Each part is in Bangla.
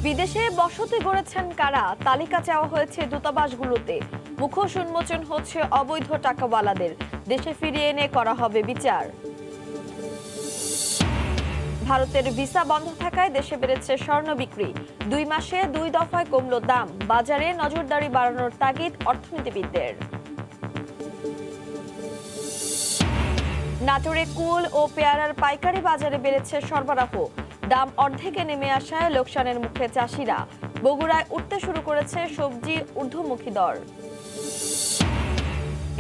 বিদেশে বসতি গড়েছেন কারা, তালিকা চাওয়া হয়েছে দূতাবাসগুলোতে। মুখোশ উন্মোচন হচ্ছে অবৈধ টাকাওয়ালাদের, দেশে ফিরিয়ে এনে করা হবে বিচার। ভারতের ভিসা বন্ধ থাকায় দেশে বেড়েছে স্বর্ণ বিক্রি। 2 মাসে 2 দফায় কমল দাম, বাজারে নজরদারি বাড়ানোর তাগিদ অর্থনীতিবিদদের। নাটোরে কুল ও পেয়ারার পাইকারি বাজারে বেড়েছে সরবরাহ, দাম অর্ধেকে নেমে আসায় লোকসানের মুখে চাষিরা। বগুড়ায় উঠতে শুরু করেছে সবজি ঊর্ধ্বমুখী দর।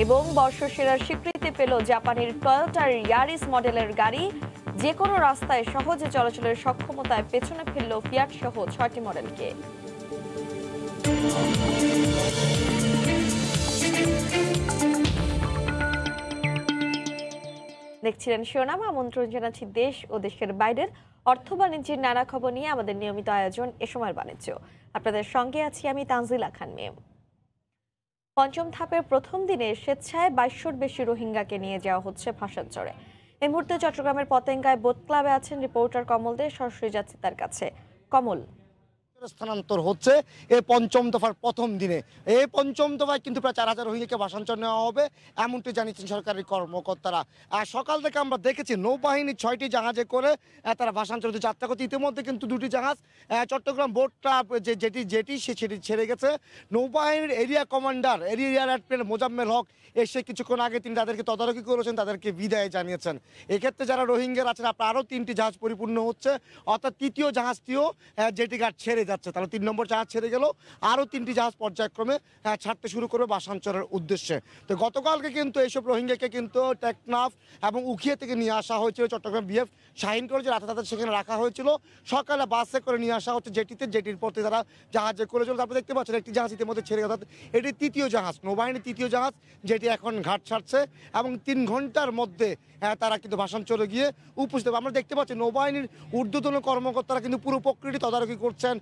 এবং বর্ষসেরার স্বীকৃতি পেল জাপানের টয়োটার ইয়ারিস মডেলের গাড়ি। যে কোনো রাস্তায় সহজে চলাচলের সক্ষমতায় পেছনে ফেলল ফিয়াট সহ 6টি মডেলকে। দেখছিলেন শিরোনাম। আমন্ত্রণ জানাচ্ছি দেশ ও দেশের বাইরের অর্থ বাণিজ্যের নানা খবর নিয়ে আমাদের নিয়মিত আয়োজন এ সময়ের বাণিজ্য। আপনাদের সঙ্গে আছি আমি তানজিলা খান মেম। পঞ্চম ধাপের প্রথম দিনে স্বেচ্ছায় 2200-র বেশি রোহিঙ্গাকে নিয়ে যাওয়া হচ্ছে ভাসানচরে। এই মুহূর্তে চট্টগ্রামের পতেঙ্গায় বোট ক্লাবে আছেন রিপোর্টার কমল দে। সরাসরি যাচ্ছে তার কাছে। কমল, স্থানান্তর হচ্ছে এই পঞ্চম দফার প্রথম দিনে। এই পঞ্চম দফায় কিন্তু প্রায় 4000 রোহিঙ্গাকে ভাসানচর নেওয়া হবে, এমনটি জানিয়েছেন সরকারি কর্মকর্তারা। আর সকাল থেকে আমরা দেখেছি নৌবাহিনী 6টি জাহাজে করে তারা ভাসানচর যাত্রা করছে। ইতিমধ্যে কিন্তু 2টি জাহাজ চট্টগ্রাম বোট ক্লাব যেটি সেটি ছেড়ে গেছে। নৌবাহিনীর area commander area admiral Mozammel Haque এসে কিছুক্ষণ আগে তিনি তাদেরকে তদারকি করেছেন, তাদেরকে বিদায় জানিয়েছেন। এক্ষেত্রে যারা রোহিঙ্গার আছেন আপনার আরও 3টি জাহাজ পরিপূর্ণ হচ্ছে, অর্থাৎ তৃতীয় জাহাজটিও জেটি ঘাট ছেড়ে যাচ্ছে। তাহলে 3 নম্বর জাহাজ ছেড়ে গেল, আরও 3টি জাহাজ পর্যায়ক্রমে ছাড়তে শুরু করবে ভাসানচরের উদ্দেশ্যে। তো গতকালকে কিন্তু এইসব রোহিঙ্গাকে কিন্তু টেকনাফ এবং উখিয়া থেকে নিয়ে আসা হয়েছিল চট্টগ্রাম বিএফ শাহিন কলেজে, রাতে তাদের সেখানে রাখা হয়েছিল। সকালে বাসে করে নিয়ে আসা হচ্ছে জেটির পথে তারা জাহাজে করেছিল। তারপরে দেখতে পাচ্ছেন একটি জাহাজ ইতিমধ্যে ছেড়ে গেছে, এটি তৃতীয় জাহাজ, নৌবাহিনীর তৃতীয় জাহাজ, যেটি এখন ঘাট ছাড়ছে এবং 3 ঘন্টার মধ্যে তারা কিন্তু ভাসানচরে গিয়ে উপস্থিত হবে। আমরা দেখতে পাচ্ছি নৌবাহিনীর ঊর্ধ্বতন কর্মকর্তারা কিন্তু পুরো প্রক্রিয়াটি তদারকি করছেন।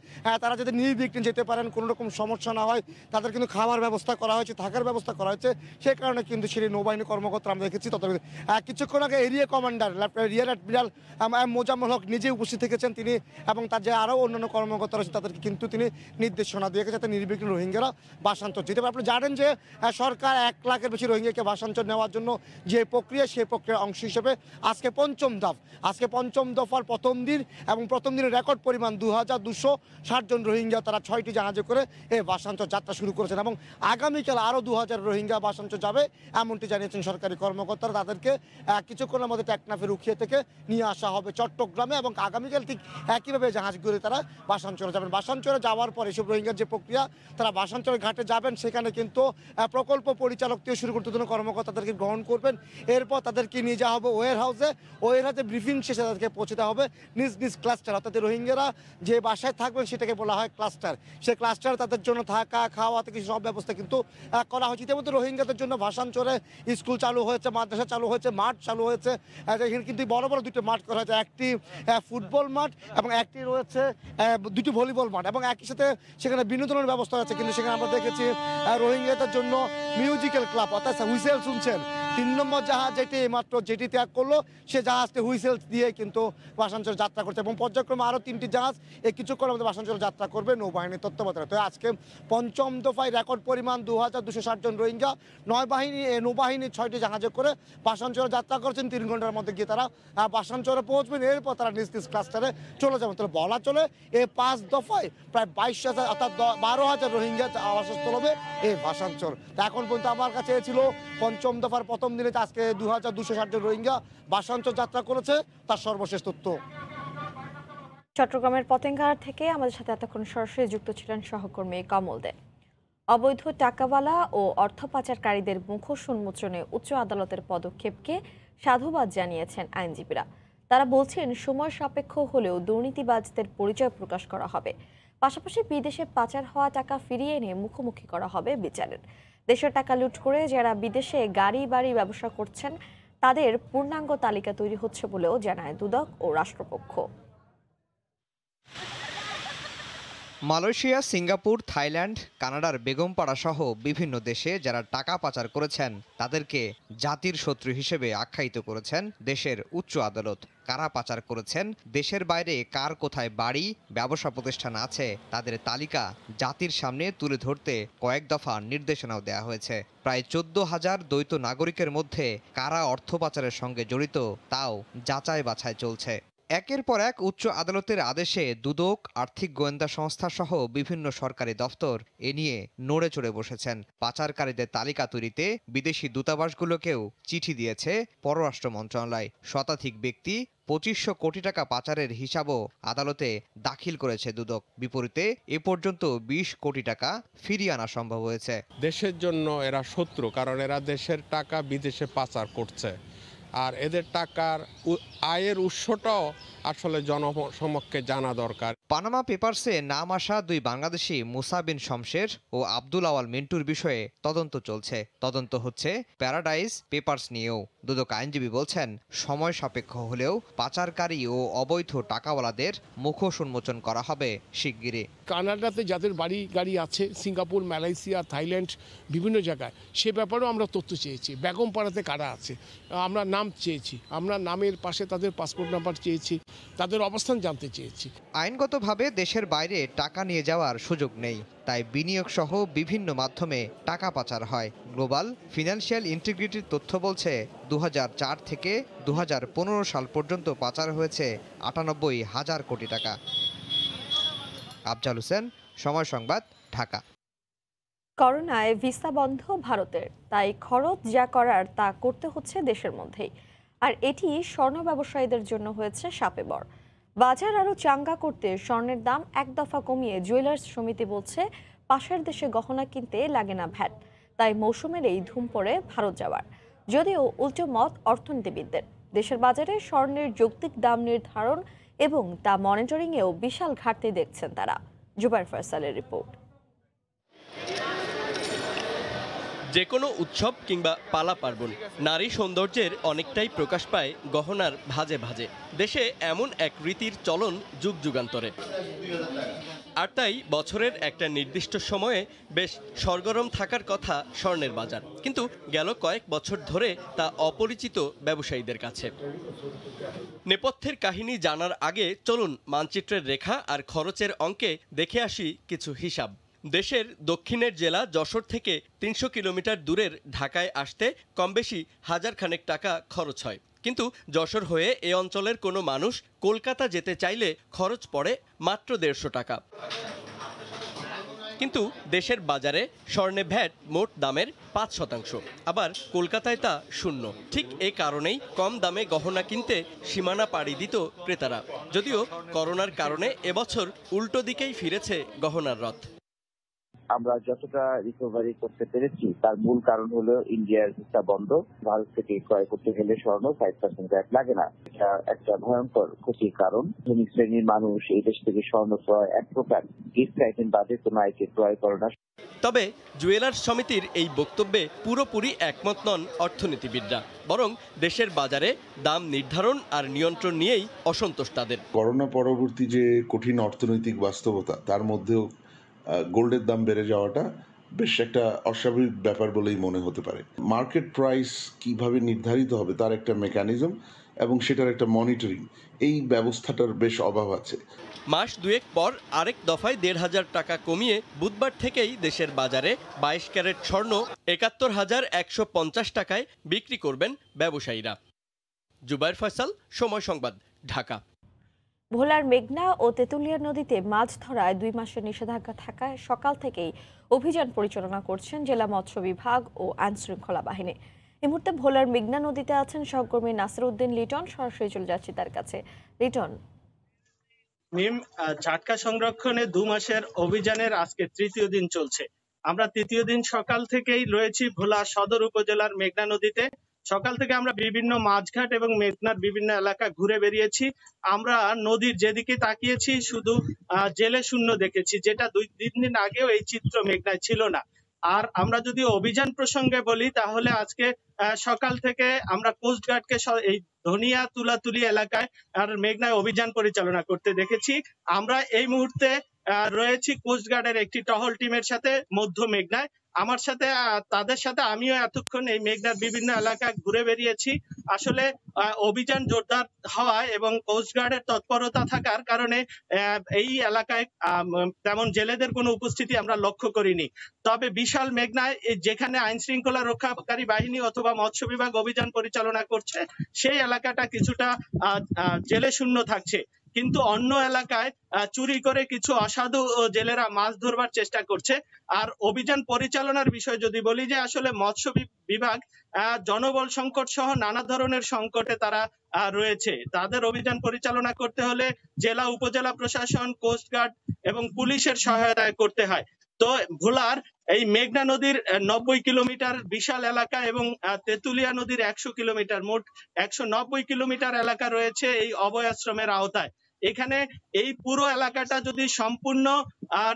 তারা যাতে নির্বিঘ্নে যেতে পারেন, কোনো রকম সমস্যা না হয়, তাদের কিন্তু খাবার ব্যবস্থা করা হয়েছে, থাকার ব্যবস্থা করা হয়েছে। সেই কারণে কিন্তু সেই নৌবাহিনী কর্মকর্তা আমরা দেখেছি তদারকি। কিছুক্ষণ আগে area commander rear admiral Mozammel Haque নিজে উপস্থিত থেকেছেন তিনি, এবং তার যে আরও অন্যান্য কর্মকর্তা রয়েছে তাদেরকে কিন্তু তিনি নির্দেশনা দিয়ে যাতে নির্বিঘ্নে রোহিঙ্গারা ভাসানচর যেতে পারে। আপনি জানেন যে সরকার 1 লাখের বেশি রোহিঙ্গাকে ভাসানচর নেওয়ার জন্য যে প্রক্রিয়া, সেই প্রক্রিয়ার অংশ হিসেবে আজকে পঞ্চম দফার প্রথম দিন, এবং প্রথম দিনের রেকর্ড পরিমাণ 2260 জন রোহিঙ্গা তারা 6টি জাহাজে করে এই ভাসানচর যাত্রা শুরু করেছেন, এবং আগামীকাল আরও 2000 রোহিঙ্গা ভাসানচর যাবে এমনটি জানিয়েছেন সরকারি কর্মকর্তারা। তাদেরকে কিছুক্ষণের মধ্যে টেকনাফের উখিয়া থেকে নিয়ে আসা হবে চট্টগ্রামে, এবং আগামীকাল ঠিক একইভাবে জাহাজ করে তারা ভাসানচরে যাবেন। ভাসানচরে যাওয়ার পর এসব রোহিঙ্গার যে প্রক্রিয়া, তারা ভাসানচরের ঘাটে যাবেন, সেখানে কিন্তু প্রকল্প পরিচালক থেকে শুরু করতে কর্মকর্তাদেরকে গ্রহণ করবেন। এরপর তাদেরকে নিয়ে যাওয়া হবে ওয়ার হাউসে ব্রিফিং শেষে তাদেরকে পৌঁছতে হবে নিজ নিজ ক্লাস্টার, অর্থাৎ রোহিঙ্গারা যে বাসায় থাকবেন সেটাকে বলা হয় ক্লাস্টার। সেই ক্লাস্টার তাদের জন্য থাকা খাওয়া থেকে সব ব্যবস্থা কিন্তু করা হয়েছে। ইতিমধ্যে রোহিঙ্গাদের জন্য ভাসানচরে স্কুল চালু হয়েছে, মাদ্রাসা চালু হয়েছে, মাঠ চালু হয়েছে। এখানে কিন্তু বড় বড় 2টি মাঠ করা হয়েছে, একটি ফুটবল মাঠ এবং একটি রয়েছে 2টি ভলিবল মাঠ, এবং একই সাথে সেখানে বিনোদনের ব্যবস্থা আছে। কিন্তু সেখানে আমরা দেখেছি রোহিঙ্গাদের জন্য মিউজিক্যাল ক্লাব, অর্থাৎ হুইসেল শুনছেন। 3 নম্বর জাহাজ যেটি ত্যাগ করলো, সে জাহাজটি হুইসেল দিয়ে কিন্তু ভাসানচর যাত্রা করছে, এবং পর্যায়ক্রমে আরও 3টি জাহাজ কিছুক্ষণের মধ্যে ভাসানচর যাত্রা করবে নৌবাহিনীর তত্ত্বাবধানে। তো আজকে পঞ্চম দফায় রেকর্ড পরিমাণ 2260 জন রোহিঙ্গা নৌবাহিনীর 6টি জাহাজে করে ভাসানচরে যাত্রা করছেন। 3 ঘন্টার মধ্যে গিয়ে তারা ভাসানচরে পৌঁছবেন, এরপর তারা নিজ নিজ ক্লাস্টারে চলে যাবেন। তাহলে বলা চলে এই 5 দফায় প্রায় 22,000 অর্থাৎ 12,000 রোহিঙ্গা আবাসস্থল হবে এই ভাসানচর। এখন পর্যন্ত আমার কাছে ছিল পঞ্চম দফার প্রথম দিনে আজকে 2260 জন রোহিঙ্গা ভাসানচর যাত্রা করেছে, তার সর্বশেষ তথ্য। চট্টগ্রামের পতেঙ্গার থেকে আমাদের সাথে এতক্ষণ সরাসরি যুক্ত ছিলেন সহকর্মী কমল দে। অবৈধ টাকাওয়ালা ও অর্থ পাচারকারীদের মুখোশ উন্মোচনে উচ্চ আদালতের পদক্ষেপকে সাধুবাদ জানিয়েছেন আইনজীবীরা। তারা বলছেন সময় সাপেক্ষ হলেও দুর্নীতিবাজদের পরিচয় প্রকাশ করা হবে, পাশাপাশি বিদেশে পাচার হওয়া টাকা ফিরিয়ে এনে মুখোমুখি করা হবে বিচারের। দেশের টাকা লুট করে যারা বিদেশে গাড়ি বাড়ি ব্যবসা করছেন তাদের পূর্ণাঙ্গ তালিকা তৈরি হচ্ছে বলেও জানায় দুদক ও রাষ্ট্রপক্ষ। মালয়েশিয়া, সিঙ্গাপুর, থাইল্যান্ড, কানাডার বেগমপাড়া সহ বিভিন্ন দেশে যারা টাকা পাচার করেছেন তাদেরকে জাতির শত্রু হিসেবে আখ্যায়িত করেছেন দেশের উচ্চ আদালত। কারা পাচার করেছেন, দেশের বাইরে কার কোথায় বাড়ি, ব্যবসা প্রতিষ্ঠান আছে, তাদের তালিকা জাতির সামনে তুলে ধরতে কয়েক দফা নির্দেশনাও দেওয়া হয়েছে। প্রায় 14,000 দ্বৈত নাগরিকের মধ্যে কারা অর্থ পাচারের সঙ্গে জড়িত তাও যাচাই বাছাই চলছে। একের পর এক উচ্চ আদালতের আদেশে দুদক, আর্থিক গোয়েন্দা সংস্থা সহ বিভিন্ন সরকারি দফতর এ নিয়ে নড়ে চড়ে বসেছেন। পাচারকারীদের তালিকা তৈরিতে বিদেশি দূতাবাসগুলোকেও চিঠি দিয়েছে পররাষ্ট্র মন্ত্রণালয়। শতাধিক ব্যক্তি 2500 কোটি টাকা পাচারের হিসাবও আদালতে দাখিল করেছে দুদক। বিপরীতে এ পর্যন্ত 20 কোটি টাকা ফিরিয়ে আনা সম্ভব হয়েছে। দেশের জন্য এরা শত্রু, কারণ এরা দেশের টাকা বিদেশে পাচার করছে। আর এদের টাকার আয়ের উৎসটাও আসলে জনসমক্ষে জানা দরকার। পানামা পেপারসে নাম আসা দুই বাংলাদেশি মুসা বিন শমশের ও আব্দুল আওয়াল মিন্টুর বিষয়ে তদন্ত চলছে। তদন্ত হচ্ছে প্যারাডাইস পেপারস নিয়েও। দুদক আইনজীবী বলছেন, সময় সাপেক্ষ হলেও পাচারকারী ও অবৈধ টাকাওয়ালাদের মুখোশ উন্মোচন করা হবে শিগগিরই। কানাডাতে যাদের বাড়ি গাড়ি আছে, সিঙ্গাপুর, মালয়েশিয়া, থাইল্যান্ড, বিভিন্ন জায়গায়, সে ব্যাপারেও আমরা তথ্য চেয়েছি। বেগমপাড়াতে কারা আছে আমরা নাম চেয়েছি, আমরা নামের পাশে তাদের পাসপোর্ট নাম্বার চেয়েছি, তাদের অবস্থান জানতে চেয়েছি। আইনগতভাবে দেশের বাইরে টাকা নিয়ে যাওয়ার সুযোগ নেই, তাই বিনিয়োগ সহ বিভিন্ন মাধ্যমে টাকা পাচার হয়। গ্লোবাল ফিনান্সিয়াল ইন্টিগ্রিটির তথ্য বলছে 2004 থেকে 2015 সাল পর্যন্ত পাচার হয়েছে 98,000 কোটি টাকা। আফজাল হোসেন, সময় সংবাদ, ঢাকা। করোনায় ভিসা বন্ধ ভারতের, তাই খরচ যা করার তা করতে হচ্ছে দেশের মধ্যেই। আর এটি স্বর্ণ ব্যবসায়ীদের জন্য হয়েছে শাপে বর। বাজার আরও চাঙ্গা করতে স্বর্ণের দাম এক দফা কমিয়ে জুয়েলার্স সমিতি বলছে পাশের দেশে গহনা কিনতে লাগে না ভ্যাট। তাই মৌসুমের এই ধুম পড়ে ভারত যাওয়ার। যদিও উল্টো মত অর্থনীতিবিদদের। দেশের বাজারে স্বর্ণের যৌক্তিক দাম নির্ধারণ এবং তা মনিটরিংয়েও বিশাল ঘাটতি দেখছেন তারা। জুবাইর ফয়সালের রিপোর্ট। যে কোনো উৎসব কিংবা পালা পার্বণ, নারী সৌন্দর্যের অনেকটাই প্রকাশ পায় গহনার ভাজে ভাজে। দেশে এমন এক রীতির চলন যুগ যুগান্তরে। আর তাই বছরের একটা নির্দিষ্ট সময়ে বেশ সরগরম থাকার কথা স্বর্ণের বাজার, কিন্তু গেল কয়েক বছর ধরে তা অপরিচিত ব্যবসায়ীদের কাছে। নেপথ্যের কাহিনী জানার আগে চলুন মানচিত্রের রেখা আর খরচের অঙ্কে দেখে আসি কিছু হিসাব। দেশের দক্ষিণের জেলা যশোর থেকে 300 কিলোমিটার দূরের ঢাকায় আসতে কমবেশি 1000 খানেক টাকা খরচ হয়, কিন্তু যশোর হয়ে এ অঞ্চলের কোনো মানুষ কলকাতা যেতে চাইলে খরচ পড়ে মাত্র 150 টাকা। কিন্তু দেশের বাজারে স্বর্ণে ভ্যাট মোট দামের 5%, আবার কলকাতায় তা 0। ঠিক এই কারণেই কম দামে গহনা কিনতে সীমানা পাড়ি দিত ক্রেতারা। যদিও করোনার কারণে এবছর উল্টো দিকেই ফিরেছে গহনার রথ। আমরা যতটা রিকভারি করতে পেরেছি তার মূল কারণ হলো ইন্ডিয়ার ভিসা বন্ধ। ভারত থেকে ক্রয় করতে গেলে স্বর্ণ 5% ভ্যাট লাগে না। এটা একটা ভয়ঙ্কর ক্ষতির কারণ। ধনী শ্রেণীর মানুষ এই দেশ থেকে স্বর্ণ ক্রয় এক প্রকার গিফট আইটেম বাদে কোনো আইটেম ক্রয় করে না। তবে জুয়েলার্স সমিতির এই বক্তব্যে পুরোপুরি একমত নন অর্থনীতিবিদরা, বরং দেশের বাজারে দাম নির্ধারণ আর নিয়ন্ত্রণ নিয়েই অসন্তোষ তাদের। করোনা পরবর্তী যে কঠিন অর্থনৈতিক বাস্তবতা, তার মধ্যেও গোল্ডের দাম বেড়ে যাওয়াটা বেশ একটা অস্বাভাবিক ব্যাপার বলেই মনে হতে পারে। মার্কেট প্রাইস কিভাবে নির্ধারিত হবে তার একটা মেকানিজম এবং সেটার একটা মনিটরিং, এই ব্যবস্থাটার বেশ অভাব আছে। মাস দুয়েক পর আরেক দফায় 1,500 টাকা কমিয়ে বুধবার থেকেই দেশের বাজারে 22 ক্যারেট স্বর্ণ 71,150 টাকায় বিক্রি করবেন ব্যবসায়ীরা। জুবাইর ফয়সাল, সময় সংবাদ, ঢাকা। ভোলার মেঘনা ও তেঁতুলিয়া নদীতে মাছ ধরায় 2 মাসের নিষেধাজ্ঞা থাকায় সকাল থেকেই অভিযান পরিচালনা করছেন জেলা মৎস্য বিভাগ ও আইনশৃঙ্খলা বাহিনী। এই মুহূর্তে ভোলার মেঘনা নদীতে আছেন সহকর্মী নাসির উদ্দিন লিটন। সরাসরি চলে যাচ্ছি তার কাছে। লিটন, নিম জাটকা সংরক্ষণে 2 মাসের অভিযানের আজকে তৃতীয় দিন চলছে। আমরা তৃতীয় দিন সকাল থেকেই রয়েছি ভোলা সদর উপজেলার মেঘনা নদীতে। সকাল থেকে আমরা বিভিন্ন মাছঘাট এবং মেঘনার বিভিন্ন এলাকা ঘুরে বেরিয়েছি। আমরা নদীর যেদিকে তাকিয়েছি শুধু জেলে শূন্য দেখেছি, যেটা 2-3 দিন আগেও এই চিত্র মেঘনায় ছিল না। আর আমরা যদি অভিযান প্রসঙ্গে বলি তাহলে আজকে সকাল থেকে আমরা কোস্টগার্ডকে এই ধনিয়া তুলাতুলি এলাকায় আর মেঘনায় অভিযান পরিচালনা করতে দেখেছি। আমরা এই মুহূর্তে রয়েছি কোস্টগার্ডের একটি টহল টিমের সাথে মধ্য মেঘনায়। আমার সাথে তাদের সাথে আমিও এতক্ষণ এই মেঘনার বিভিন্ন এলাকায় ঘুরে বেরিয়েছি। আসলে অভিযান জোরদার হওয়ায় এবং কোস্টগার্ডের তৎপরতা থাকার কারণে এই এলাকায় তেমন জেলেদের কোনো উপস্থিতি আমরা লক্ষ্য করিনি। তবে বিশাল মেঘনায় যেখানে আইন শৃঙ্খলা রক্ষাকারী বাহিনী অথবা মৎস্য বিভাগ অভিযান পরিচালনা করছে, সেই এলাকাটা কিছুটা জেলে শূন্য থাকছে। কিন্তু অন্য এলাকায় চুরি করে কিছু অসাধু জেলেরা মাছ ধরবার চেষ্টা করছে। আর অভিযান পরিচালনার বিষয় যদি বলি, যে আসলে মৎস্য বিভাগ জনবল সংকট সহ নানা ধরনের সংকটে তারা রয়েছে। তাদের অভিযান পরিচালনা করতে হলে জেলা উপজেলা প্রশাসন, কোস্টগার্ড এবং পুলিশের সহায়তায় করতে হয়। তো ভোলার এই মেঘনা নদীর 90 কিলোমিটার বিশাল এলাকা এবং তেঁতুলিয়া নদীর 100 কিলোমিটার, মোট 190 কিলোমিটার এলাকা রয়েছে এই অভয়াশ্রমের আওতায়। এখানে এই পুরো এলাকাটা যদি সম্পূর্ণ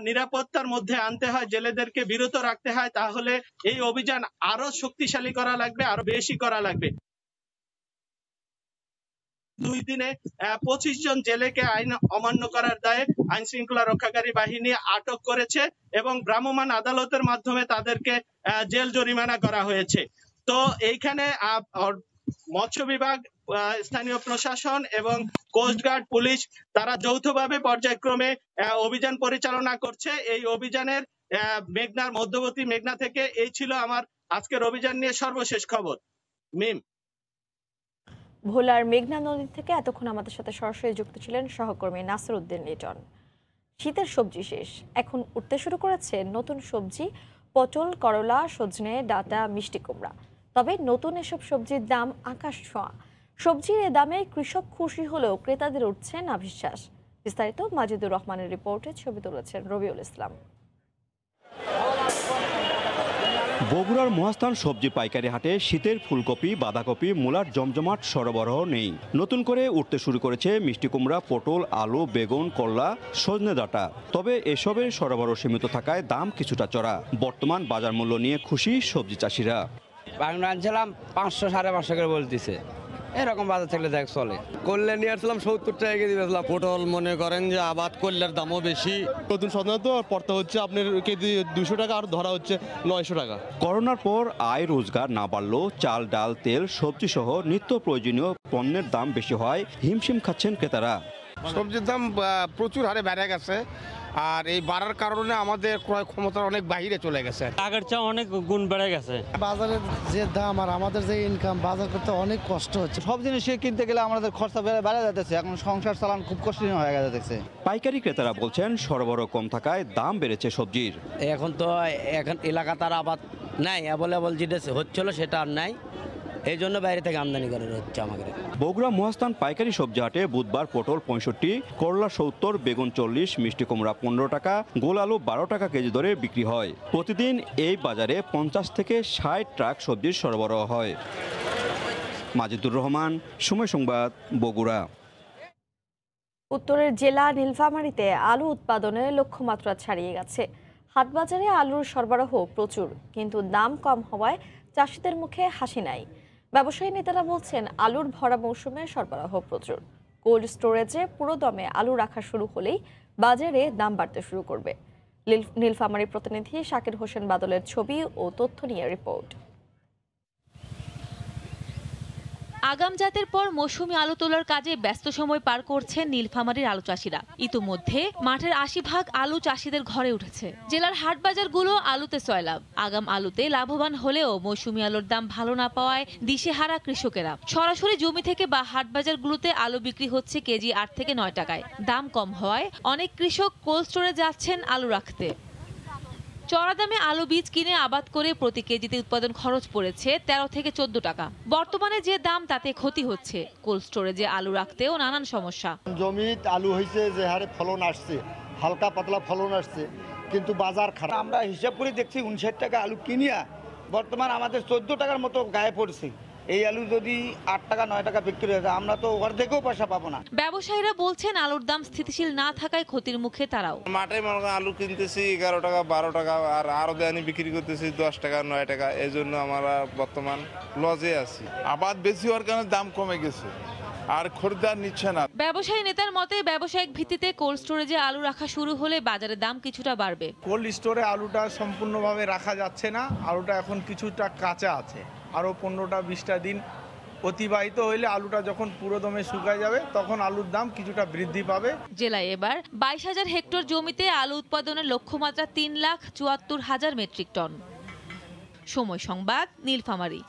নিরাপত্তার মধ্যে আনতে হয়, জেলেদেরকে বিরত রাখতে হয়, তাহলে এই অভিযান আরো শক্তিশালী করা লাগবে, আরো বেশি করা লাগবে। 2 দিনে 25 জন জেলেকে আইন অমান্য করার দায়ে আইন শৃঙ্খলা রক্ষাকারী বাহিনী আটক করেছে এবং ভ্রাম্যমাণ আদালতের মাধ্যমে তাদেরকে জেল জরিমানা করা হয়েছে। তো এইখানে মৎস্য বিভাগ, স্থানীয় প্রশাসন এবং কোস্টগার্ড, পুলিশ তারা যৌথভাবে পর্যায়ক্রমে অভিযান পরিচালনা করছে। এই অভিযানের মেঘনার মধ্যবর্তী মেঘনা থেকে এই ছিল আমার আজকের অভিযান নিয়ে সর্বশেষ খবর। মিম। ভোলার মেঘনা নদী থেকে এতক্ষণ আমাদের সাথে সরাসরি যুক্ত ছিলেন সহকর্মী নাসির উদ্দিন লিটন। শীতের সবজি শেষ, এখন উঠতে শুরু করেছে নতুন সবজি, পটল, করলা, সজনে ডাঁটা, মিষ্টি কুমড়া। তবে নতুন এসব সবজির দাম আকাশ ছোঁয়া। সবজির এ দামে কৃষক খুশি হলেও ক্রেতাদের উঠছে নাভিশ্বাস। বিস্তারিত মাজিদুর রহমানের রিপোর্টে, ছবি তুলেছেন রবিউল ইসলাম। বগুড়ার মহাস্থান সবজি পাইকারি হাটে শীতের ফুলকপি, বাঁধাকপি, মূলার জমজমাট সরবরাহ নেই। নতুন করে উঠতে শুরু করেছে মিষ্টি কুমড়া, পটল, আলু, বেগুন, করলা, সজনে ডাঁটা। তবে এসবের সরবরাহ সীমিত থাকায় দাম কিছুটা চড়া। বর্তমান বাজার মূল্য নিয়ে খুশি সবজি চাষিরা। আনছিলাম 500 550 করে বলতেছে, এরকম বাজার থাকলে দেখ চলে। করলে নিয়ে আসলাম 70 টাকা কেজি বেচলাম। পটল মনে করেন যে আবাদ করলের দামও বেশি। নতুন সজনা তো পড়তে হচ্ছে আপনার কেজি 200 টাকা, আর ধরা হচ্ছে 900 টাকা। করোনার পর আয় রোজগার না বাড়লেও চাল, ডাল, তেল, সবজি সহ নিত্য প্রয়োজনীয় পণ্যের দাম বেশি হয় হিমশিম খাচ্ছেন ক্রেতারা। সবজির দাম প্রচুর হারে বেড়ে গেছে, আর এই বাড়ার কারণে আমাদের ক্রয় ক্ষমতা অনেক বাইরে চলে গেছে। আগের চেয়ে অনেক গুণ বেড়ে গেছে। বাজারের যে দাম আর আমাদের যে ইনকাম, বাজার করতে অনেক কষ্ট হচ্ছে। সব জিনিস কিনতে গেলে আমাদের খরচা বেড়ে যাচ্ছে, এখন সংসার চালান খুব কঠিন হয়ে যাচ্ছে। পাইকারি ক্রেতারা বলছেন সরবরাহ কম থাকায় দাম বেড়েছে সবজির। এখন এলাকা তার আবাদ নাই, অ্যাভেলেবল যেটা হচ্ছিল সেটা আর নাই, এই জন্য বাইরে থেকে আমদানি করা হচ্ছে আমাদের। বগুড়া মহাস্থান পাইকারি সবজি হাটে বুধবার পটল 65, করলা 70, বেগুন 40, মিষ্টি কুমড়া 15 টাকা, গোল আলু 12 টাকা কেজি দরে বিক্রি হয়। প্রতিদিন এই বাজারে 50 থেকে 60 ট্রাক সবজির সরবরাহ হয়। মাজিদুর রহমান, সময় সংবাদ, বগুড়া। উত্তরের জেলা নীলফামারীতে আলু উৎপাদনে লক্ষ্যমাত্রা ছাড়িয়ে গেছে। হাটবাজারে আলুর সরবরাহ প্রচুর, কিন্তু দাম কম হওয়ায় চাষিদের মুখে হাসি নাই। ব্যবসায়ী নেতারা বলছেন আলুর ভরা মৌসুমে সরবরাহ প্রচুর। কোল্ড স্টোরেজে পুরো দমে আলু রাখা শুরু হলেই বাজারে দাম বাড়তে শুরু করবে। নীলফামারী প্রতিনিধি শাকির হোসেন বাদলের ছবি ও তথ্য নিয়ে রিপোর্ট। আগাম জাতের পর মৌসুমি আলু তোলার কাজে ব্যস্ত সময় পার করছেন নীলফামারীর আলু চাষিরা। ইতিমধ্যে মাঠের 80% আলু চাষিদের ঘরে উঠেছে। জেলার হাট বাজারগুলো আলুতে সয়লাভ। আগাম আলুতে লাভবান হলেও মৌসুমি আলুর দাম ভালো না পাওয়ায় দিশেহারা কৃষকেরা। সরাসরি জমি থেকে বা হাট বাজারগুলোতে আলু বিক্রি হচ্ছে কেজি 8 থেকে 9 টাকায়। দাম কম হওয়ায় অনেক কৃষক কোল্ড স্টোরে যাচ্ছেন আলু রাখতে। চড়া দামে আলু বীজ কিনে আবাদ করে প্রতি কেজিতে উৎপাদন খরচ পড়েছে 13 থেকে 14 টাকা। বর্তমানে যে দাম তাতে ক্ষতি হচ্ছে। কোল্ড স্টোরেজে আলু রাখতেও নানান সমস্যা। জমিতে আলু হয়েছে যে হারে ফলন আসছে, হালকা পাতলা ফলন আসছে, কিন্তু বাজার খারাপ। আমরা হিসাব করে দেখছি 59 টাকা আলু কিনিয়া বর্তমান আমাদের 14 টাকার মতো গায়ে পড়ছে। এই আলু যদি 8 টাকা 9 টাকা বিক্রি হয়, আমরা তো অর্ধেকও পয়সা পাবো না। ব্যবসায়ীরা বলছেন আলুর দাম স্থিতিশীল না থাকায় ক্ষতির মুখে তারাও। মাঠে আলু কিনতেছি 11 টাকা 12 টাকা, আর আরো দেয়ানি বিক্রি করতেছি 10 টাকা 9 টাকা। এই জন্য আমরা বর্তমান লজে আছি। আবাদ বেশি হওয়ার কারণে দাম কমে গেছে, আর খরিদ্দার নিচ্ছে না। ব্যবসায়ী নেতার মতে ব্যবসায়িক ভিত্তিতে কোল্ড স্টোরেজে আলু রাখা শুরু হলে বাজারে দাম কিছুটা বাড়বে। কোল্ড স্টোরে আলুটা সম্পূর্ণভাবে রাখা যাচ্ছে না, আলুটা এখন কিছুটা কাঁচা আছে। আরও 15-20টা দিন অতিবাহিত হইলে আলুটা যখন পুরো দমে শুকায় যাবে তখন আলুর দাম কিছুটা বৃদ্ধি পাবে। জেলায় এবার 22,000 হেক্টর জমিতে আলু উৎপাদনের লক্ষ্যমাত্রা 3,74,000 মেট্রিক টন। সময় সংবাদ, নীলফামারী।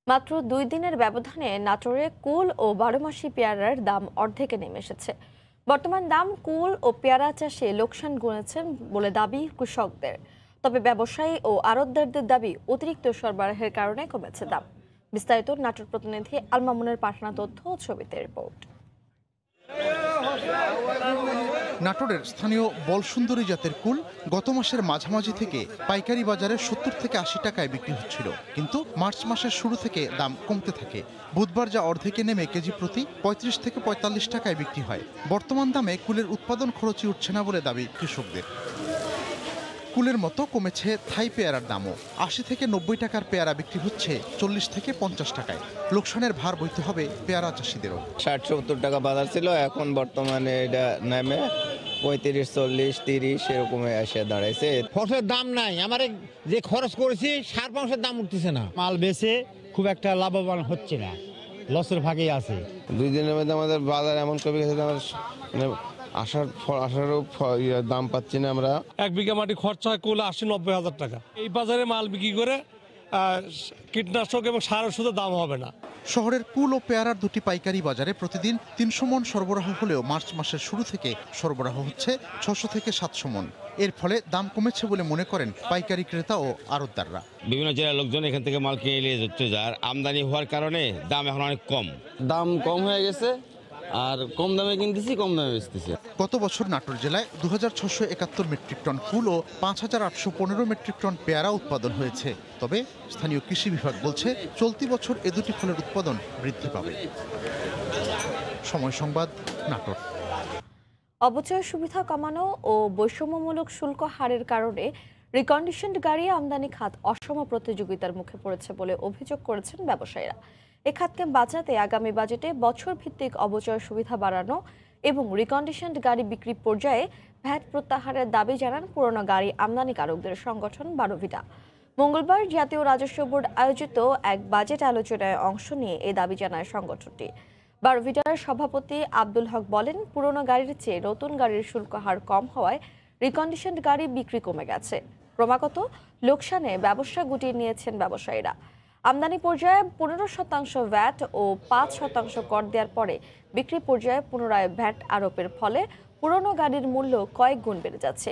মাত্র 2 দিনের ব্যবধানে নাটোরে কুল ও 12 মাসি পেয়ারার দাম অর্ধেকে নেমে এসেছে। বর্তমান দাম কুল ও পেয়ারা চাষে লোকসান গুনেছেন বলে দাবি কৃষকদের। তবে ব্যবসায়ী ও আড়তদারদের দাবি অতিরিক্ত সরবরাহের কারণে কমেছে দাম। বিস্তারিত নাটোর প্রতিনিধি আল মামুনের পাঠানো তথ্য ও ছবিতে রিপোর্ট। নাটোরের স্থানীয় বলসুন্দরী জাতের কুল গত মাসের মাঝামাঝি থেকে পাইকারি বাজারে 70 থেকে 80 টাকায় বিক্রি হচ্ছিল, কিন্তু মার্চ মাসের শুরু থেকে দাম কমতে থাকে। বুধবার যা অর্ধেকে নেমে কেজি প্রতি 35 থেকে 45 টাকায় বিক্রি হয়। বর্তমান দামে কুলের উৎপাদন খরচই উঠছে না বলে দাবি কৃষকদের। কুলের মতো কমেছে থাই পেয়ারার দামও। 80 থেকে 90 টাকার পেয়ারা বিক্রি হচ্ছে 40 থেকে 50 টাকায়। লোকসানের ভার বইতে হবে পেয়ারা চাষিদেরও। 60-70 টাকা বাজার ছিল, এখন বর্তমানে এটা নেমে 35-40-30 এরকমে এসে দাঁড়াইছে। ফসলের দাম নাই, আমার যে খরচ করেছি সার পাঁচের দাম উঠতেছে না। মাল বেচে খুব একটা লাভবান হচ্ছে না, লসের ভাগেই আছে। 2 দিনের মধ্যে আমাদের বাজার এমন কমে গেছে, আসারও দাম পাচ্ছি না আমরা। 1 বিঘা মাটি খরচা হয় কুল 80-90 হাজার টাকা। এই বাজারে মাল বিক্রি করে কীটনাশক এবং সার ওষুধের দাম হবে না। শহরের কুল ও পেয়ারার দুটি পাইকারি বাজারে প্রতিদিন 300 মন সরবরাহ হলেও মার্চ মাসের শুরু থেকে সরবরাহ হচ্ছে 600 থেকে 700 মন। এর ফলে দাম কমেছে বলে মনে করেন পাইকারি ক্রেতা ও আড়তদাররা। বিভিন্ন জেলার লোকজন এখান থেকে মাল কিনে নিয়ে যাচ্ছে, যার আমদানি হওয়ার কারণে দাম এখন অনেক কম। দাম কম হয়ে গেছে, আর কম দামে কিনতেছি, কম দামে বেচতেছি। গত বছর নাটোর জেলায় 2671 মেট্রিক টন কুল ও 5815 মেট্রিক টন পেয়ারা উৎপাদন হয়েছে। তবে স্থানীয় কৃষি বিভাগ বলছে চলতি বছর এ দুটি ফলের উৎপাদন বৃদ্ধি পাবে। সময় সংবাদ, নাটোর। অবচয় সুবিধা কমানো ও বৈষম্যমূলক শুল্ক হারের কারণে রিকন্ডিশনড গাড়ি আমদানি খাত অসম প্রতিযোগিতার মুখে পড়েছে বলে অভিযোগ করেছেন ব্যবসায়ীরা। এ খাতকে বাঁচাতে আগামী বাজেটে বছর ভিত্তিক অবচয় সুবিধা বাড়ানো এবং রিকন্ডিশনড গাড়ি বিক্রি পর্যায়ে ভ্যাট প্রত্যাহারের দাবি জানান পুরনো গাড়ি আমদানিকারকদের সংগঠন বারোভিটা। মঙ্গলবার জাতীয় রাজস্ব বোর্ড আয়োজিত এক বাজেট আলোচনায় অংশ নিয়ে এ দাবি জানায় সংগঠনটি। বারোভিটার সভাপতি আব্দুল হক বলেন, পুরনো গাড়ির চেয়ে নতুন গাড়ির শুল্ক হার কম হওয়ায় রিকন্ডিশনড গাড়ি বিক্রি কমে গেছে। ক্রমাগত লোকসানে ব্যবসা গুটিয়ে নিয়েছেন ব্যবসায়ীরা। আমদানি পর্যায়ে 15% ভ্যাট ও 5% কর দেওয়ার পরে বিক্রি পর্যায়ে পুনরায় ভ্যাট আরোপের ফলে পুরনো গাড়ির মূল্য কয়েক গুণ বেড়ে যাচ্ছে।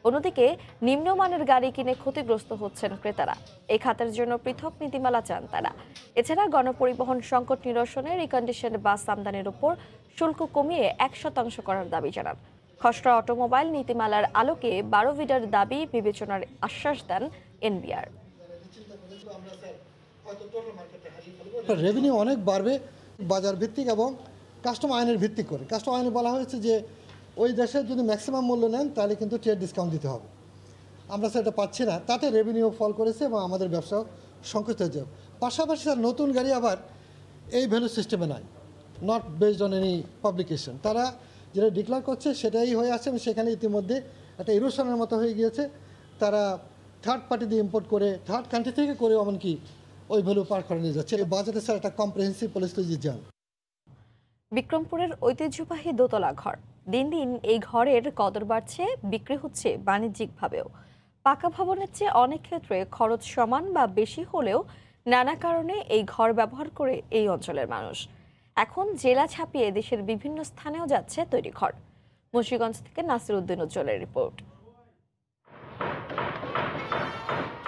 অন্যদিকে নিম্নমানের গাড়ি কিনে ক্ষতিগ্রস্ত হচ্ছেন ক্রেতারা। এই খাতের জন্য পৃথক নীতিমালা চান তারা। এছাড়া গণপরিবহন সংকট নিরসনে রিকন্ডিশন বাস আমদানির উপর শুল্ক কমিয়ে 1% করার দাবি জানান। খসড়া অটোমোবাইল নীতিমালার আলোকে বারোভিটার দাবি বিবেচনার আশ্বাস দেন এনবিআর। রেভিনিউ অনেক বাড়বে বাজার ভিত্তিক এবং কাস্টম আইনের ভিত্তিক করে। কাস্টম আইনে বলা হয়েছে যে ওই দেশের যদি ম্যাক্সিমাম মূল্য নেন তাহলে কিন্তু ট্রেড ডিসকাউন্ট দিতে হবে। আমরা সেটা পাচ্ছি না, তাতে রেভিনিউ ফল করেছে এবং আমাদের ব্যবসাও সংকুচিত হয়েছে। পাশাপাশি তার নতুন গাড়ি আবার এই ভ্যালু সিস্টেমে নাই, not based on any publication. তারা যেটা ডিক্লেয়ার করছে সেটাই হয়ে আসছে এবং সেখানে ইতিমধ্যে একটা ইরোশনের মতো হয়ে গিয়েছে। তারা থার্ড পার্টি দিয়ে ইম্পোর্ট করে, থার্ড কান্ট্রি থেকে করে এমনকি ওই ভ্যালু পার করে নিয়ে যাচ্ছে। বাজেটে স্যার একটা কম্প্রিহেন্সিভ পলিসি যান। বিক্রমপুরের ঐতিহ্যবাহী দোতলা ঘর, দিন দিন এই ঘরের কদর বাড়ছে, বিক্রি হচ্ছে বাণিজ্যিকভাবেও। পাকা ভবনের চেয়ে অনেক ক্ষেত্রে খরচ সমান বা বেশি হলেও নানা কারণে এই ঘর ব্যবহার করে এই অঞ্চলের মানুষ। এখন জেলা ছাপিয়ে দেশের বিভিন্ন স্থানেও যাচ্ছে তৈরি ঘর। মুন্সিগঞ্জ থেকে নাসির উদ্দিন উজ্জ্বলের রিপোর্ট।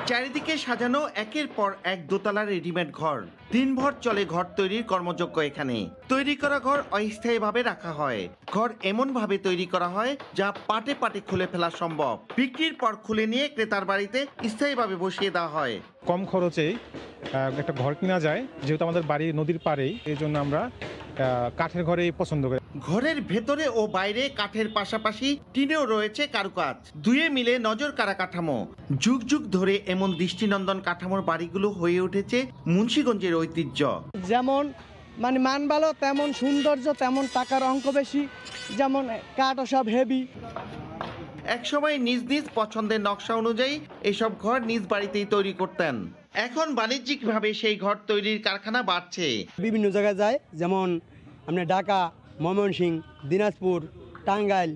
চারিদিকে সাজানো একের পর এক দোতলা রেডিমেড ঘর। দিনভর চলে ঘর তৈরির কর্মযজ্ঞ এখানে। তৈরি করা ঘর অস্থায়ীভাবে রাখা হয়। ঘর এমন ভাবে তৈরি করা হয় যা পাটে পাটে খুলে ফেলা সম্ভব। বিক্রির পর খুলে নিয়ে ক্রেতার বাড়িতে স্থায়ীভাবে বসিয়ে দেওয়া হয়। কম খরচেই একটা ঘর কিনা যায়, যেহেতু আমাদের বাড়ি নদীর পাড়েই, এই জন্য আমরা কাঠের ঘরেই পছন্দ করি। ঘরের ভেতরে ও বাইরে কাঠের পাশাপাশি টিনেও রয়েছে কারুকাজ, দুয়ে মিলে নজর কাড়া কাঠামো। যুগ যুগ ধরে এমন দৃষ্টিনন্দন কাঠামোর বাড়িগুলো হয়ে উঠেছে মুন্সিগঞ্জের ঐতিহ্য। যেমন মানে মান ভালো, তেমন সৌন্দর্য, তেমন টাকার অঙ্ক বেশি, যেমন কাঠও সব হেভি। একসময় নিজ নিজ পছন্দের নকশা অনুযায়ী এসব ঘর নিজ বাড়িতেই তৈরি করতেন। এখন বাণিজ্যিকভাবে সেই ঘর তৈরির কারখানা বাড়ছে। বিভিন্ন জায়গায় যায়, যেমন আপনার ঢাকা, ময়মনসিংহ, দিনাজপুর, টাঙ্গাইল।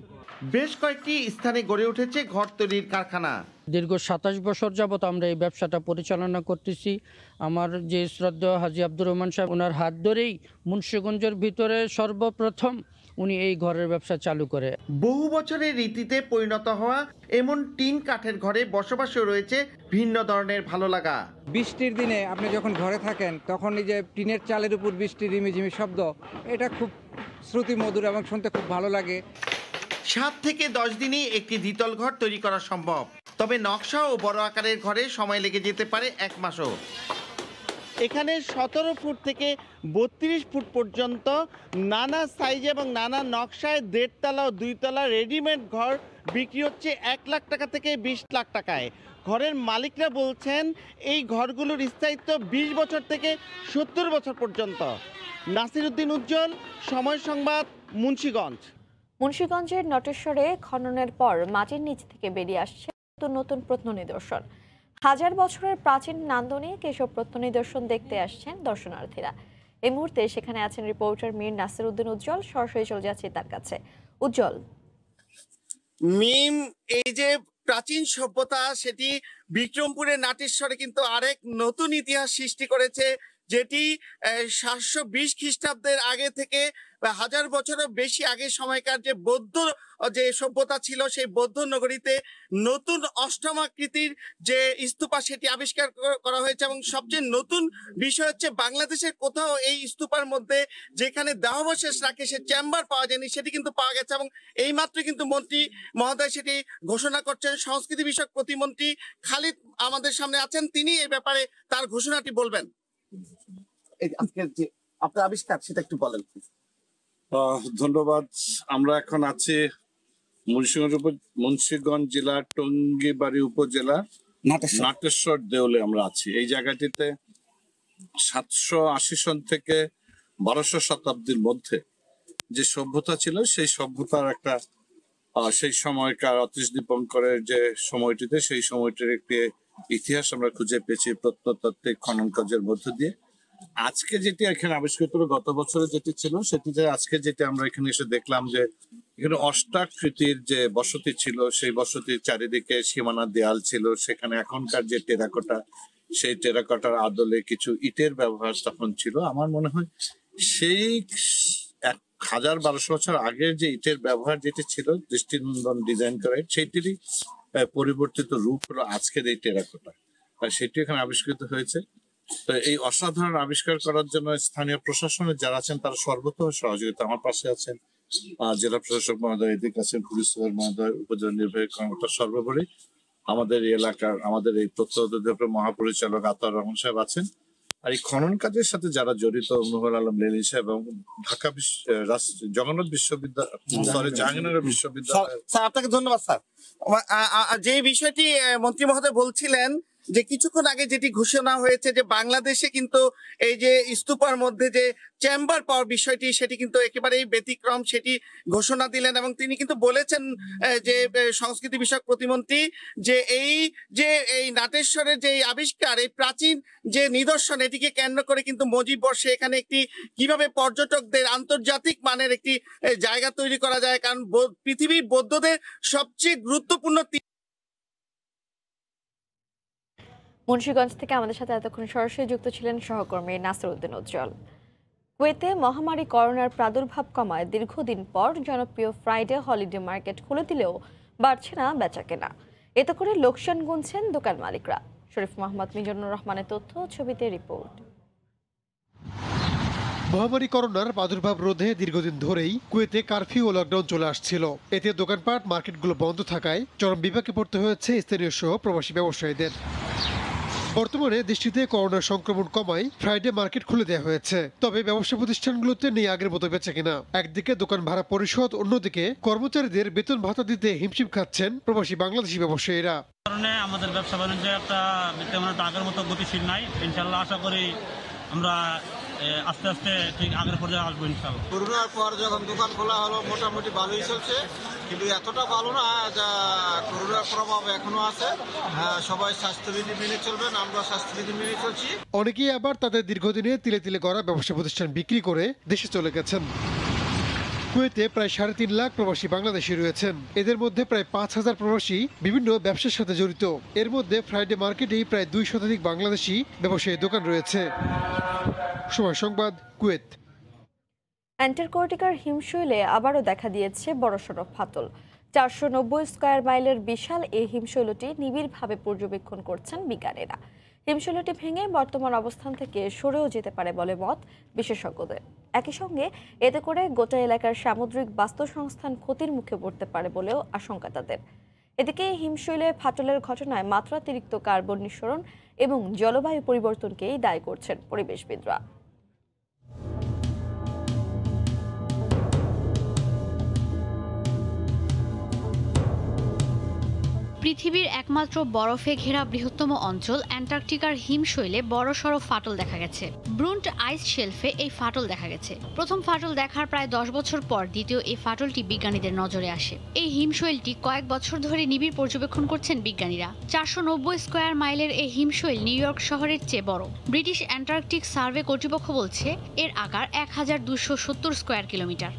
বেশ কয়েকটি স্থানে গড়ে উঠেছে ঘর তৈরির কারখানা। দীর্ঘ ২৭ বছর যাবত আমরা এই ব্যবসাটা পরিচালনা করতেছি। আমার যে শ্রদ্ধেয় হাজী আব্দুর রহমান সাহেব, ওনার হাত ধরেই মুন্সিগঞ্জের ভিতরে সর্বপ্রথম উনি এই ঘরের ব্যবসা চালু করে। বহু বছরের রীতিতে পরিণত হওয়া এমন টিন কাঠের ঘরে বসবাসও রয়েছে ভিন্ন ধরনের ভালো লাগা। বৃষ্টির দিনে আপনি যখন ঘরে থাকেন, তখন এই যে টিনের চালের উপর বৃষ্টির রিমিঝিমি শব্দ, এটা খুব শ্রুতি মধুর এবং শুনতে খুব ভালো লাগে। ৭ থেকে ১০ দিনেই একটি দ্বিতল ঘর তৈরি করা সম্ভব, তবে নকশা ও বড় আকারের ঘরে সময় লেগে যেতে পারে ১ মাসও। এখানে ১৭ ফুট থেকে ৩২ ফুট পর্যন্ত নানা সাইজ এবং নানা নকশায় ১.৫ তলা ও ২ তলা রেডিমেড ঘর বিক্রি হচ্ছে ১ লাখ টাকা থেকে ২০ লাখ টাকায়। ঘরের মালিকরা বলছেন এই ঘরগুলোর স্থায়িত্ব ২০ বছর থেকে ৭০ বছর পর্যন্ত। নাসির উদ্দিন উজ্জ্বল, সময় সংবাদ, মুন্সিগঞ্জ। মুন্সিগঞ্জের নটেশ্বরে খননের পর মাটির নিচ থেকে বেরিয়ে আসছে নতুন নতুন প্রত্ননিদর্শন। হাজার বছরের প্রাচীন নান্দনিক এসব প্রত্ননিদর্শন দেখতে আসছেন দর্শনার্থীরা। এই মুহূর্তে সেখানে আছেন রিপোর্টার মীর নাসির উদ্দিন উজ্জ্বল। সরাসরি চলে যাচ্ছি তার কাছে। উজ্জ্বল, মিম, এই যে প্রাচীন সভ্যতা, সেটি বিক্রমপুরের নাটেশ্বরে কিন্তু আরেক নতুন ইতিহাস সৃষ্টি করেছে, যেটি ৭২০ খ্রিস্টাব্দের আগে থেকে হাজার বছরও বেশি আগে সময়কার যে বৌদ্ধ যে সভ্যতা ছিল, সেই বৌদ্ধ নগরীতে নতুন অষ্টমাকৃতির যে স্তূপা সেটি আবিষ্কার করা হয়েছে। এবং সবচেয়ে নতুন বিষয় হচ্ছে বাংলাদেশের কোথাও এই স্তূপার মধ্যে যেখানে দেহাবশেষ রাখে সে চেম্বার পাওয়া যায়নি, সেটি কিন্তু পাওয়া গেছে। এবং এইমাত্র কিন্তু মন্ত্রী মহোদয় সেটি ঘোষণা করছেন। সংস্কৃতি বিষয়ক প্রতিমন্ত্রী খালিদ আমাদের সামনে আছেন, তিনি এই ব্যাপারে তার ঘোষণাটি বলবেন। আজকের যে আপনার আবিষ্কার সেটা একটু বলেন। ধন্যবাদ। আমরা এখন আছি মুন্সিগঞ্জ জেলার টঙ্গীবাড়ি উপজেলা নাটেশ্বর দেউলে আমরা আছি। এই জায়গাটিতে 780 সন থেকে 1200 শতাব্দীর মধ্যে যে সভ্যতা ছিল, সেই সভ্যতার একটা সেই সময়কার অতীশ দীপঙ্করের যে সময়টিতে, সেই সময়টির একটি ইতিহাস আমরা খুঁজে পেয়েছি প্রত্নতাত্ত্বিক খনন কাজের মধ্য দিয়ে। আজকে যেটি এখানে আবিষ্কৃত, গত বছরে যেটি ছিল সেটিতে আজকে যেটি আমরা এখানে এসে দেখলাম যে এখানে অষ্টাকৃতির যে বসতি ছিল, সেই বসতির চারিদিকে সীমানা দেয়াল ছিল। সেখানে এখনকার যে টেরাকোটা, সেই টেরাকোটার আদলে কিছু ইটের ব্যবহার তখন ছিল। আমার মনে হয় সেই ১,১২০০ বছর আগের যে ইটের ব্যবহার যেটি ছিল দৃষ্টিনন্দন ডিজাইন করা, সেইটিরই পরিবর্তিত রূপ হলো আজকের এই টেরাকোটা। সেটি এখানে আবিষ্কৃত হয়েছে। তো এই অসাধারণ আবিষ্কার করার জন্য স্থানীয় প্রশাসনের যারা আছেন তারা সর্বতম সহযোগিতা। আমার পাশে আছেন জেলা প্রশাসক মহোদয়, এদিকে আছেন পুলিশ সুপার মহোদয়, উপজেলা নির্বাহী কর্মকর্তা, সর্বোপরি আমাদের এই এলাকার আমাদের এই তথ্য অধিদপ্তরের মহাপরিচালক আতাউর রহমান সাহেব আছেন। আর এই খনন কাজের সাথে যারা জড়িত, নুহুল আলম লেলিন সাহেব এবং ঢাকা জগন্নাথ বিশ্ববিদ্যালয়, জাহাঙ্গীরনগর বিশ্ববিদ্যালয়। স্যার, আপনাকে ধন্যবাদ। স্যার, যে বিষয়টি মন্ত্রী মহোদয় বলছিলেন যে কিছুক্ষণ আগে যেটি ঘোষণা হয়েছে যে বাংলাদেশে কিন্তু এই যে স্তূপার মধ্যে যে চেম্বার পাওয়ার বিষয়টি, সেটি কিন্তু একেবারেই ব্যতিক্রম, সেটি ঘোষণা দিলেন। এবং তিনি কিন্তু বলেছেন যে সংস্কৃতি বিষয়ক প্রতিমন্ত্রী যে এই নাটেশ্বরের যে আবিষ্কার, এই প্রাচীন যে নিদর্শন, এটিকে কেন্দ্র করে কিন্তু মুজিব বর্ষে এখানে একটি কিভাবে পর্যটকদের আন্তর্জাতিক মানের একটি জায়গা তৈরি করা যায়। কারণ পৃথিবীর বৌদ্ধদের সবচেয়ে গুরুত্বপূর্ণ। মুন্সিগঞ্জ থেকে আমাদের সাথে এতক্ষণ সরাসরি যুক্ত ছিলেন সহকর্মী নাসির উদ্দিন উজ্জ্বল। কুয়েতে মহামারী করোনার প্রাদুর্ভাব কমায় দীর্ঘদিন পর জনপ্রিয় ফ্রাইডে হলিডে মার্কেট খুলে দিলেও বাড়ছে না বেচাকেনা। এতে করে লোকসান গুনছেন দোকান মালিকরা। শরীফ মোহাম্মদ মিজানুর রহমানের তথ্য, ছবিতে রিপোর্ট। মহামারী করোনার প্রাদুর্ভাব রোধে দীর্ঘদিন ধরেই কুয়েতে কারফিউ ও লকডাউন চলে আসছিল। এতে দোকানপাট মার্কেটগুলো বন্ধ থাকায় চরম বিপাকে পড়তে হয়েছে স্থানীয় সহ প্রবাসী ব্যবসায়ীদের। বর্তমানে দেশটিতে করোনার সংক্রমণ কমায় ফ্রাইডে মার্কেট খুলে দেওয়া হয়েছে। তবে ব্যবসা প্রতিষ্ঠানগুলোতে নেই আগের মতো বেচাকেনা। একদিকে দোকান ভাড়া পরিশোধ, অন্যদিকে কর্মচারীদের বেতন ভাতা দিতে হিমশিম খাচ্ছেন প্রবাসী বাংলাদেশি ব্যবসায়ীরা। কারণে আমাদের ব্যবসা বাণিজ্য একটা আগের মতো গতিশীল নাই। ইনশাল্লাহ আশা করি আমরা আস্তে আস্তে ঠিক আগের পর্যায়ে আসবো ইনশাআল্লাহ। করোনার পর যখন দোকান খোলা হলো মোটামুটি ভালোই চলছে, কিন্তু এতটা ভালো না, যা করোনার প্রভাব এখনো আছে। সবাই স্বাস্থ্যবিধি মেনে চলবেন, আমরা স্বাস্থ্যবিধি মেনে চলছি। অনেকেই আবার তাদের দীর্ঘদিনে তিলে তিলে গড়া ব্যবসা প্রতিষ্ঠান বিক্রি করে দেশে চলে গেছেন। কুয়েতে প্রায় 3.5 লাখ প্রবাসী বাংলাদেশি রয়েছেন। এদের মধ্যে প্রায় 5,000 প্রবাসী বিভিন্ন ব্যবসার সাথে জড়িত। এর মধ্যে ফ্রাইডে মার্কেটেই প্রায় 2 শতাধিক বাংলাদেশি ব্যবসায়ী দোকান রয়েছে। সময় সংবাদ, কুয়েত। অ্যান্টার্কটিকার হিমশৈলে আবারও দেখা দিয়েছে বড়সড় ফাটল। 490 স্কয়ার মাইলের বিশাল এই হিমশৈলটি নিবিড়ভাবে পর্যবেক্ষণ করছেন বিজ্ঞানীরা। হিমশৈলটি ভেঙে বর্তমান অবস্থান থেকে সরেও যেতে পারে বলে মত বিশেষজ্ঞদের। একই সঙ্গে এতে করে গোটা এলাকার সামুদ্রিক বাস্তুসংস্থান ক্ষতির মুখে পড়তে পারে বলেও আশঙ্কা তাদের। এদিকে হিমশৈলে ফাটলের ঘটনায় মাত্রাতিরিক্ত কার্বন নিঃসরণ এবং জলবায়ু পরিবর্তনকেই দায়ী করছেন পরিবেশবিদরা। পৃথিবীর একমাত্র বরফে ঘেরা বৃহত্তম অঞ্চল অ্যান্টার্কটিকার হিমশৈলে বড়সড় ফাটল দেখা গেছে। ব্রুন্ট আইস শেলফে এই ফাটল দেখা গেছে। প্রথম ফাটল দেখার প্রায় 10 বছর পর দ্বিতীয় এই ফাটলটি বিজ্ঞানীদের নজরে আসে। এই হিমশৈলটি কয়েক বছর ধরে নিবিড় পর্যবেক্ষণ করছেন বিজ্ঞানীরা। 490 স্কয়ার মাইলের এই হিমশৈল নিউ ইয়র্ক শহরের চেয়ে বড়। ব্রিটিশ অ্যান্টার্কটিক সার্ভে কর্তৃপক্ষ বলছে এর আকার 1270 square kilometre.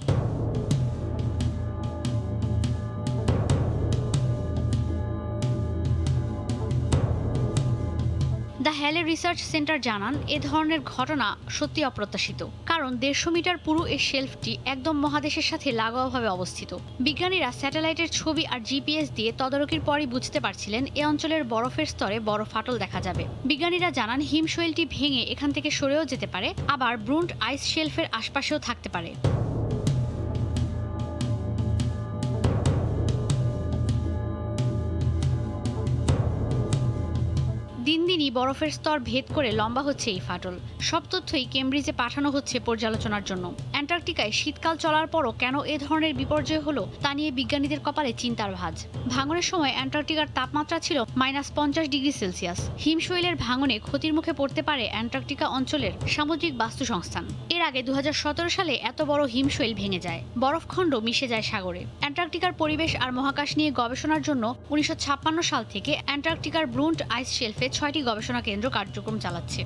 The Hale research centre জানান, এ ধরনের ঘটনা সত্যি অপ্রত্যাশিত, কারণ 150 মিটার পুরো এই শেলফটি একদম মহাদেশের সাথে লাগোয়াভাবে অবস্থিত। বিজ্ঞানীরা স্যাটেলাইটের ছবি আর জিপিএস দিয়ে তদারকির পরই বুঝতে পারছিলেন এ অঞ্চলের বরফের স্তরে বড় ফাটল দেখা যাবে। বিজ্ঞানীরা জানান, হিমশৈলটি ভেঙে এখান থেকে সরেও যেতে পারে, আবার ব্রুন্ট আইস শেলফের আশপাশেও থাকতে পারে। দিন দিনই বরফের স্তর ভেদ করে লম্বা হচ্ছে এই ফাটল। সব তথ্যই কেমব্রিজে পাঠানো হচ্ছে পর্যালোচনার জন্য। অ্যান্টার্কটিকায় শীতকাল চলার পরও কেন এ ধরনের বিপর্যয় হলো তা নিয়ে বিজ্ঞানীদের কপালে চিন্তার ভাঁজ। ভাঙনের সময় অ্যান্টার্কটিকার তাপমাত্রা ছিল -50 ডিগ্রি সেলসিয়াস। হিমশৈলের ভাঙনে ক্ষতির মুখে পড়তে পারে অ্যান্টার্কটিকা অঞ্চলের সামুদ্রিক বাস্তুসংস্থান। এর আগে 2017 সালে এত বড় হিমশৈল ভেঙে যায়, বরফখণ্ড মিশে যায় সাগরে। অ্যান্টার্কটিকার পরিবেশ আর মহাকাশ নিয়ে গবেষণার জন্য 1956 সাল থেকে অ্যান্টার্কটিকার ব্রুন্ট আইস শেলফে 6টি গবেষণা কেন্দ্র কার্যক্রম চালাচ্ছে।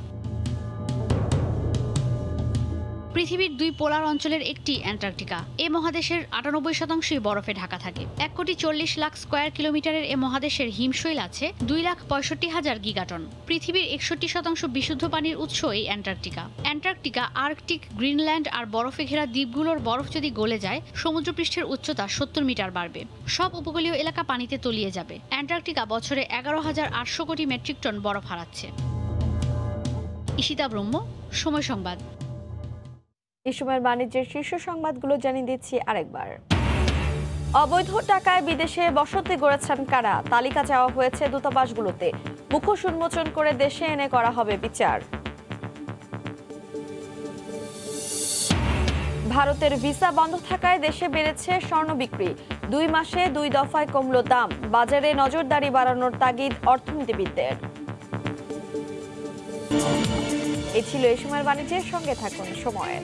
পৃথিবীর 2 পোলার অঞ্চলের একটি অ্যান্টার্কটিকা। এ মহাদেশের 98% বরফে ঢাকা থাকে। 1,40,00,000 স্কয়ার কিলোমিটারের এ মহাদেশের হিমশৈল আছে 2,65,000 গিগাটন। পৃথিবীর 61% বিশুদ্ধ পানির উৎস এই অ্যান্টার্কটিকা। অ্যান্টার্কটিকা, আর্কটিক, গ্রিনল্যান্ড আর বরফে ঘেরা দ্বীপগুলোর বরফ যদি গলে যায়, সমুদ্রপৃষ্ঠের উচ্চতা 70 মিটার বাড়বে। সব উপকূলীয় এলাকা পানিতে তলিয়ে যাবে। অ্যান্টার্কটিকা বছরে 11,800 কোটি মেট্রিক টন বরফ হারাচ্ছে। ঈশিতা ব্রহ্ম, সময় সংবাদ। এই সময়ের বাণিজ্যের শীর্ষ সংবাদগুলো জানিয়ে দিচ্ছি আরেকবার। অবৈধ টাকায় বিদেশে বসতি গড়েছেন কারা, তালিকা চাওয়া হয়েছে দূতাবাসগুলোতে। মুখোশ উন্মোচন করে দেশে এনে করা হবে বিচার। ভারতের ভিসা বন্ধ থাকায় দেশে বেড়েছে স্বর্ণ বিক্রি। 2 মাসে 2 দফায় কমল দাম। বাজারে নজরদারি বাড়ানোর তাগিদ অর্থনীতিবিদদের। এই ছিল এই সময়ের বাণিজ্যের সঙ্গে থাকুন সময়ের।